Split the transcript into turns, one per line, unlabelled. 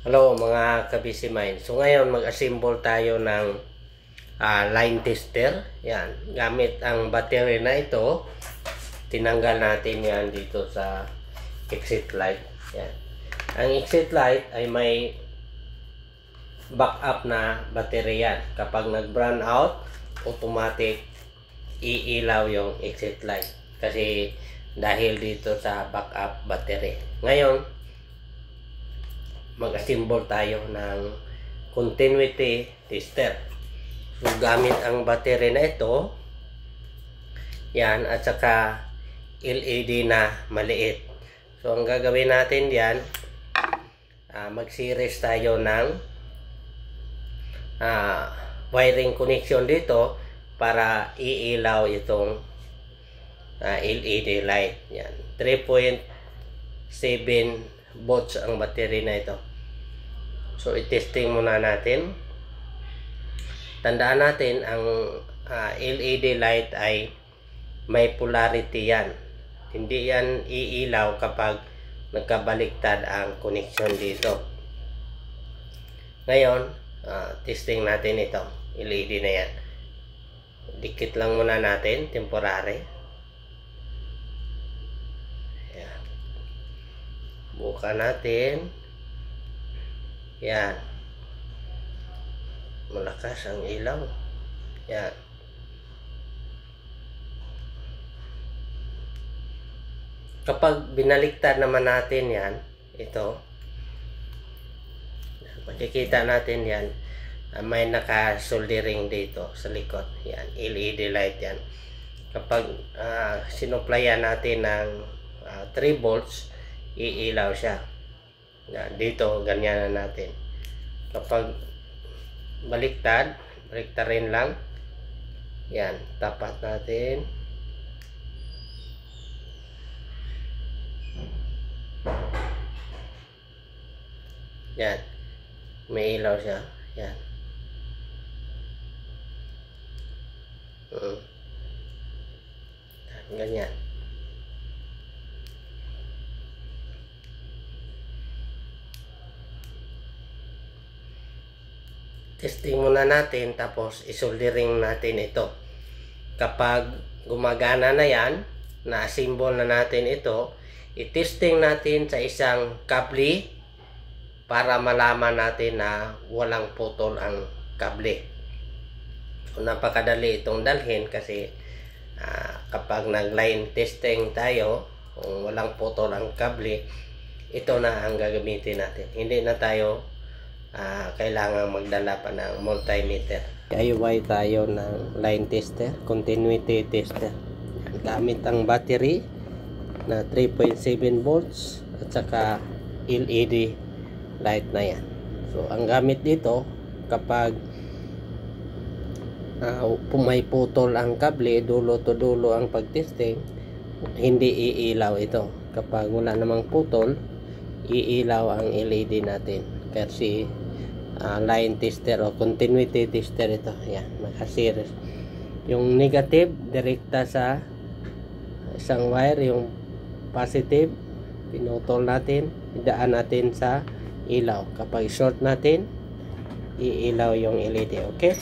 Hello mga ka-busy mind. So ngayon mag-assemble tayo ng line tester. Yan. Gamit ang battery na ito, tinanggal natin yan dito sa exit light. Yan. Ang exit light ay may backup na battery yan. Kapag nag-brown out, automatic iilaw yung exit light. Kasi dahil dito sa backup battery. Ngayon, mag-assemble tayo ng continuity tester. So, gamit ang battery na ito, yan, at saka LED na maliit. So, ang gagawin natin yan, mag-series tayo ng wiring connection dito para iilaw itong LED light. Yan, 3.7 volts ang battery na ito. So, i-testing muna natin. Tandaan natin, ang LED light ay may polarity yan. Hindi yan iilaw kapag nagkabaliktad ang connection dito. Ngayon, testing natin ito. LED na yan. Dikit lang muna natin, temporary. Yan. Buka natin. Yan. Malakas ang ilaw. Yan. Kapag binaliktad naman natin yan, ito, makikita natin yan, may naka-soldering dito sa likod. Yan, LED light yan. Kapag sinuplayan natin ng 3 volts, iilaw siya. Yan, dito, ganyan na natin. Kapag baliktarin lang. Yan, tapat natin. Yan, may ilaw siya. Yan. Ganyan. Testing muna natin, tapos isoldering natin ito. Kapag gumagana na yan, na-assemble na natin ito, i-testing natin sa isang kable para malaman natin na walang putol ang kable. So, napakadali itong dalhin kasi kapag nag-line testing tayo, kung walang putol ang kable, ito na ang gagamitin natin. Hindi na tayo kailangan magdala pa ng multimeter. DIY tayo ng line tester, continuity tester. Gamit ang battery na 3.7 volts at saka LED light na yan. So, ang gamit dito, kapag may putol ang kable, dulo to dulo ang pagtesting, hindi iilaw ito. Kapag wala namang putol, iilaw ang LED natin. Kasi line tester o continuity tester ito. Yan, naka-series. Yung negative, direkta sa isang wire. Yung positive, pinutol natin, idaan natin sa ilaw. Kapag short natin, iilaw yung LED. Okay?